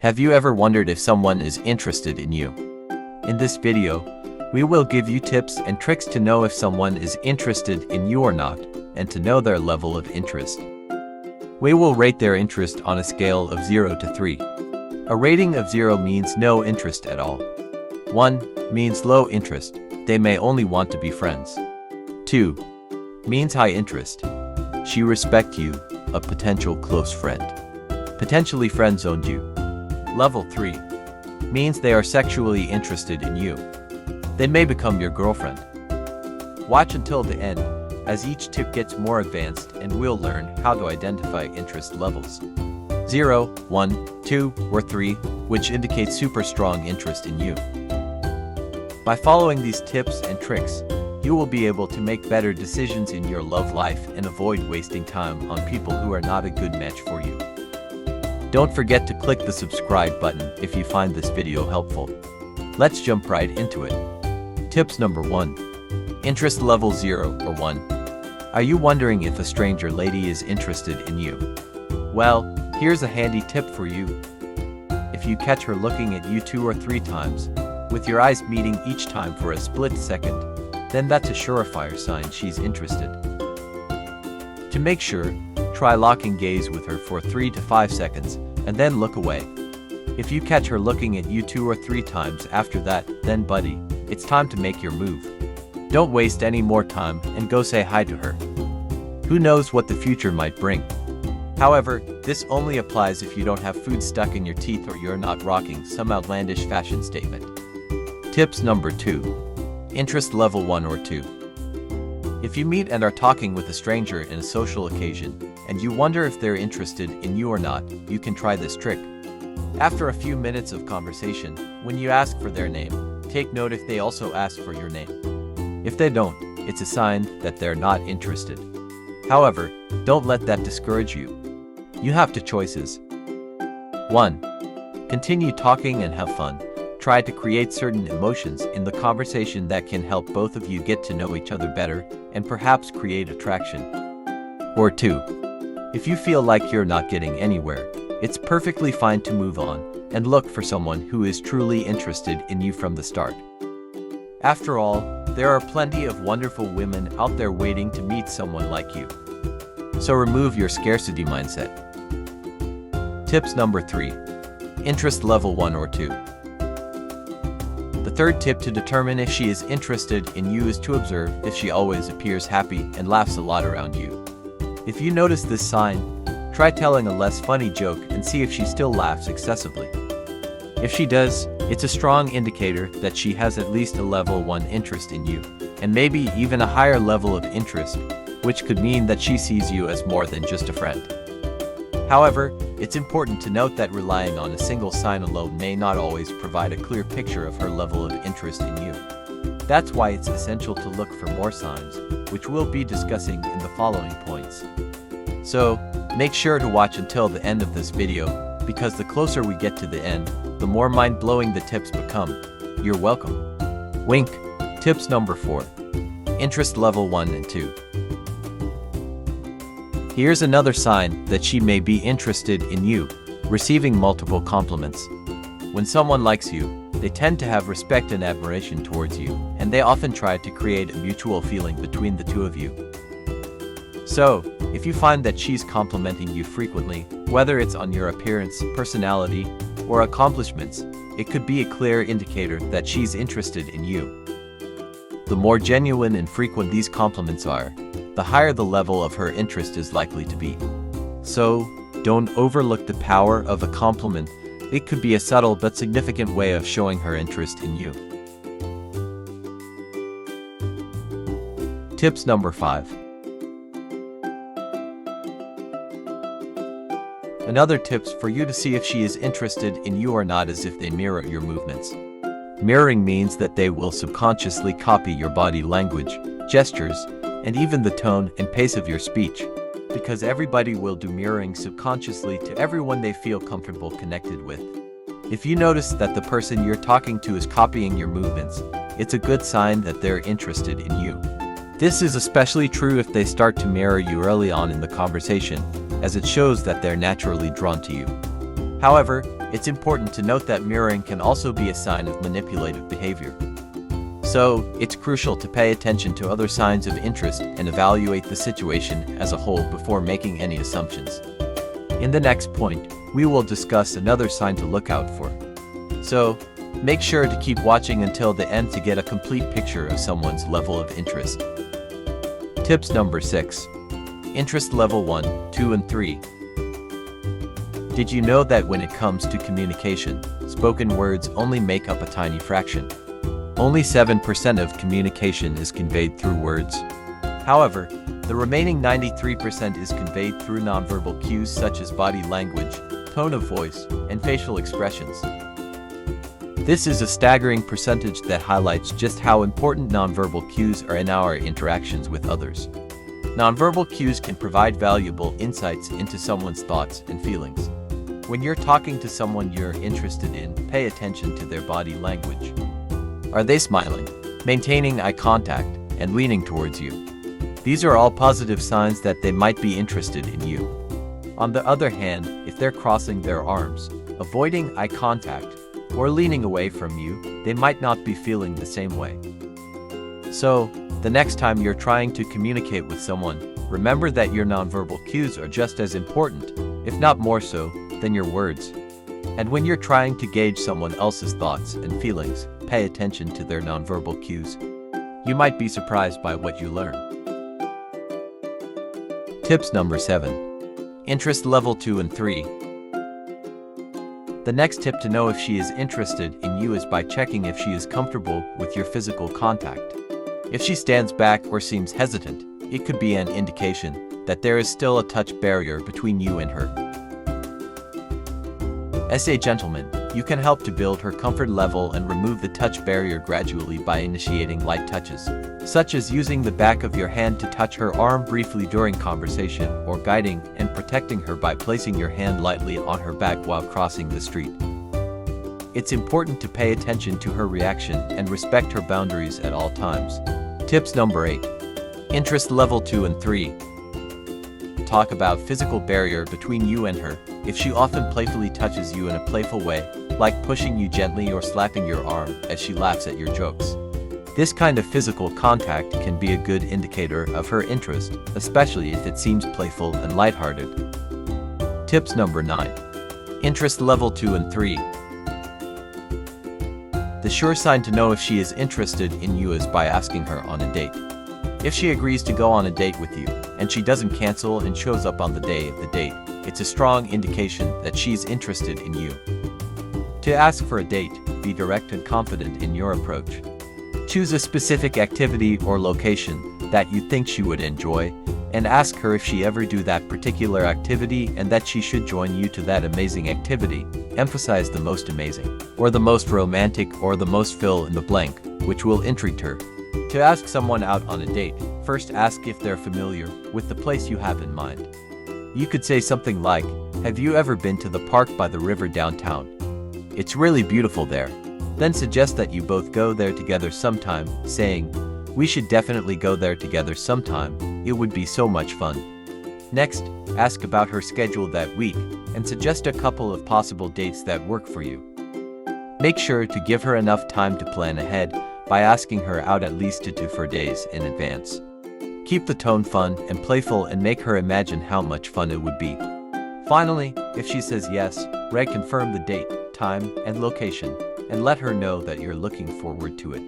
Have you ever wondered if someone is interested in you? In this video, we will give you tips and tricks to know if someone is interested in you or not, and to know their level of interest. We will rate their interest on a scale of 0 to 3. A rating of 0 means no interest at all. 1 means low interest, they may only want to be friends. 2 means high interest, she respects you, a potential close friend. Potentially friend-zoned you. Level 3 means they are sexually interested in you. They may become your girlfriend. Watch until the end, as each tip gets more advanced and we'll learn how to identify interest levels. 0, 1, 2, or 3, which indicates super strong interest in you. By following these tips and tricks, you will be able to make better decisions in your love life and avoid wasting time on people who are not a good match for you. Don't forget to click the subscribe button if you find this video helpful. Let's jump right into it. Tips number 1. Interest level 0 or 1. Are you wondering if a stranger lady is interested in you? Well, here's a handy tip for you. If you catch her looking at you 2 or 3 times, with your eyes meeting each time for a split second, then that's a surefire sign she's interested. To make sure, try locking gaze with her for 3 to 5 seconds, and then look away. If you catch her looking at you 2 or 3 times after that, then buddy, it's time to make your move. Don't waste any more time and go say hi to her. Who knows what the future might bring? However, this only applies if you don't have food stuck in your teeth or you're not rocking some outlandish fashion statement. Tips number 2. Interest level 1 or 2. If you meet and are talking with a stranger in a social occasion, and you wonder if they're interested in you or not, you can try this trick. After a few minutes of conversation, when you ask for their name, take note if they also ask for your name. If they don't, it's a sign that they're not interested. However, don't let that discourage you. You have two choices. 1. Continue talking and have fun. Try to create certain emotions in the conversation that can help both of you get to know each other better and perhaps create attraction. Or 2. If you feel like you're not getting anywhere, it's perfectly fine to move on and look for someone who is truly interested in you from the start. After all, there are plenty of wonderful women out there waiting to meet someone like you. So remove your scarcity mindset. Tips number 3. Interest level 1 or 2. The third tip to determine if she is interested in you is to observe if she always appears happy and laughs a lot around you. If you notice this sign, try telling a less funny joke and see if she still laughs excessively. If she does, it's a strong indicator that she has at least a level 1 interest in you, and maybe even a higher level of interest, which could mean that she sees you as more than just a friend. However, it's important to note that relying on a single sign alone may not always provide a clear picture of her level of interest in you. That's why it's essential to look for more signs, which we'll be discussing in the following points. So, make sure to watch until the end of this video, because the closer we get to the end, the more mind-blowing the tips become. You're welcome. Wink. Tips number 4. Interest level 1 and 2. Here's another sign that she may be interested in you: receiving multiple compliments. When someone likes you, they tend to have respect and admiration towards you, and they often try to create a mutual feeling between the two of you. So, if you find that she's complimenting you frequently, whether it's on your appearance, personality, or accomplishments, it could be a clear indicator that she's interested in you. The more genuine and frequent these compliments are, the higher the level of her interest is likely to be. So, don't overlook the power of a compliment. It could be a subtle but significant way of showing her interest in you. Tips number 5. Another tips for you to see if she is interested in you or not is if they mirror your movements. Mirroring means that they will subconsciously copy your body language, gestures, and even the tone and pace of your speech. Because everybody will do mirroring subconsciously to everyone they feel comfortable connected with. If you notice that the person you're talking to is copying your movements, it's a good sign that they're interested in you. This is especially true if they start to mirror you early on in the conversation, as it shows that they're naturally drawn to you. However, It's important to note that mirroring can also be a sign of manipulative behavior. So, it's crucial to pay attention to other signs of interest and evaluate the situation as a whole before making any assumptions. In the next point, we will discuss another sign to look out for. So, make sure to keep watching until the end to get a complete picture of someone's level of interest. Tips number 6. Interest level 1, 2, and 3. Did you know that when it comes to communication, spoken words only make up a tiny fraction? Only 7% of communication is conveyed through words. However, the remaining 93% is conveyed through nonverbal cues such as body language, tone of voice, and facial expressions. This is a staggering percentage that highlights just how important nonverbal cues are in our interactions with others. Nonverbal cues can provide valuable insights into someone's thoughts and feelings. When you're talking to someone you're interested in, pay attention to their body language. Are they smiling, maintaining eye contact, and leaning towards you? These are all positive signs that they might be interested in you. On the other hand, if they're crossing their arms, avoiding eye contact, or leaning away from you, they might not be feeling the same way. So, the next time you're trying to communicate with someone, remember that your nonverbal cues are just as important, if not more so, than your words. And when you're trying to gauge someone else's thoughts and feelings, pay attention to their nonverbal cues. You might be surprised by what you learn. Tips number 7. Interest level 2 and 3. The next tip to know if she is interested in you is by checking if she is comfortable with your physical contact. If she stands back or seems hesitant, it could be an indication that there is still a touch barrier between you and her. As a gentleman, you can help to build her comfort level and remove the touch barrier gradually by initiating light touches, such as using the back of your hand to touch her arm briefly during conversation, or guiding and protecting her by placing your hand lightly on her back while crossing the street. It's important to pay attention to her reaction and respect her boundaries at all times. Tips number 8. Interest level 2 and 3. Talk about physical barrier between you and her. If she often playfully touches you in a playful way, like pushing you gently or slapping your arm as she laughs at your jokes, this kind of physical contact can be a good indicator of her interest, especially if it seems playful and lighthearted. Tips number 9. Interest level 2 and 3. The sure sign to know if she is interested in you is by asking her on a date. If she agrees to go on a date with you, and she doesn't cancel and shows up on the day of the date, it's a strong indication that she's interested in you. To ask for a date, be direct and confident in your approach. Choose a specific activity or location that you think she would enjoy, and ask her if she ever do that particular activity and that she should join you to that amazing activity. Emphasize the most amazing, or the most romantic, or the most fill in the blank, which will intrigue her. To ask someone out on a date, first ask if they're familiar with the place you have in mind. You could say something like, "Have you ever been to the park by the river downtown? It's really beautiful there." Then suggest that you both go there together sometime, saying, "We should definitely go there together sometime, it would be so much fun." Next, ask about her schedule that week, and suggest a couple of possible dates that work for you. Make sure to give her enough time to plan ahead by asking her out at least 2 to 4 days in advance. Keep the tone fun and playful and make her imagine how much fun it would be. Finally, if she says yes, reconfirm the date, time, and location, and let her know that you're looking forward to it.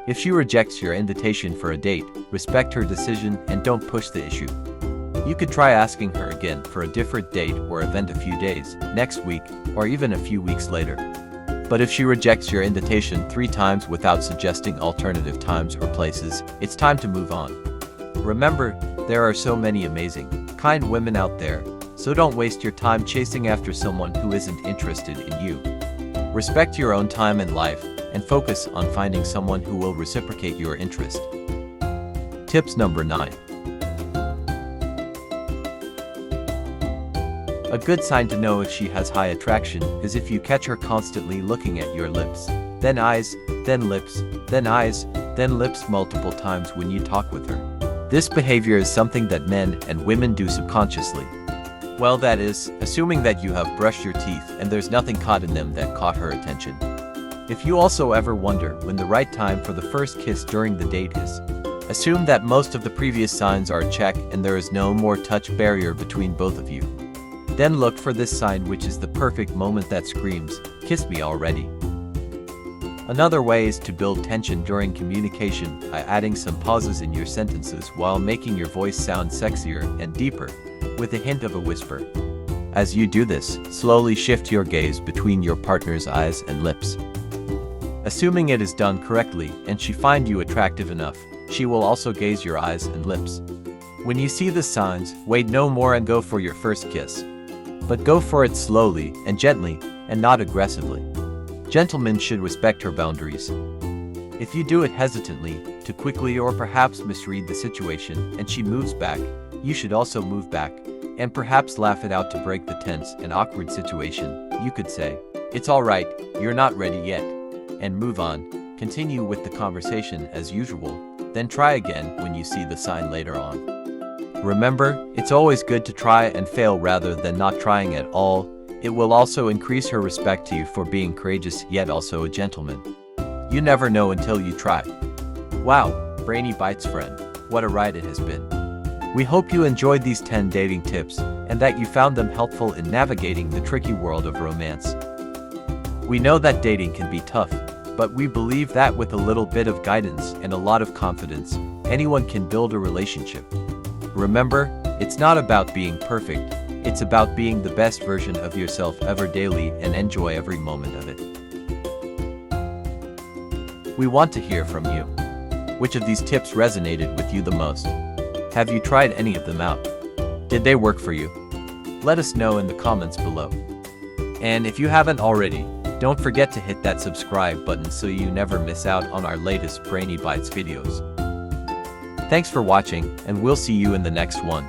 If she rejects your invitation for a date, respect her decision and don't push the issue. You could try asking her again for a different date or event a few days, next week, or even a few weeks later. But if she rejects your invitation 3 times without suggesting alternative times or places, it's time to move on. Remember, there are so many amazing, kind women out there, so don't waste your time chasing after someone who isn't interested in you. Respect your own time and life, and focus on finding someone who will reciprocate your interest. Tips number 9. A good sign to know if she has high attraction is if you catch her constantly looking at your lips, then eyes, then lips, then eyes, then lips multiple times when you talk with her. This behavior is something that men and women do subconsciously. Well, that is, assuming that you have brushed your teeth and there's nothing caught in them that caught her attention. If you also ever wonder when the right time for the first kiss during the date is, assume that most of the previous signs are a check and there is no more touch barrier between both of you. Then look for this sign, which is the perfect moment that screams, "Kiss me already." Another way is to build tension during communication by adding some pauses in your sentences while making your voice sound sexier and deeper, with a hint of a whisper. As you do this, slowly shift your gaze between your partner's eyes and lips. Assuming it is done correctly and she finds you attractive enough, she will also gaze your eyes and lips. When you see the signs, wait no more and go for your first kiss. But go for it slowly and gently, and not aggressively. Gentlemen should respect her boundaries. If you do it hesitantly, too quickly, or perhaps misread the situation and she moves back, you should also move back, and perhaps laugh it out to break the tense and awkward situation. You could say, "It's alright, you're not ready yet," and move on. Continue with the conversation as usual, then try again when you see the sign later on. Remember, it's always good to try and fail rather than not trying at all. It will also increase her respect to you for being courageous yet also a gentleman. You never know until you try. Wow, Brainy Bites friend, what a ride it has been. We hope you enjoyed these 10 dating tips and that you found them helpful in navigating the tricky world of romance. We know that dating can be tough, but we believe that with a little bit of guidance and a lot of confidence, anyone can build a relationship. Remember, it's not about being perfect, it's about being the best version of yourself ever daily and enjoy every moment of it. We want to hear from you. Which of these tips resonated with you the most? Have you tried any of them out? Did they work for you? Let us know in the comments below. And if you haven't already, don't forget to hit that subscribe button so you never miss out on our latest Brainy Bites videos. Thanks for watching, and we'll see you in the next one.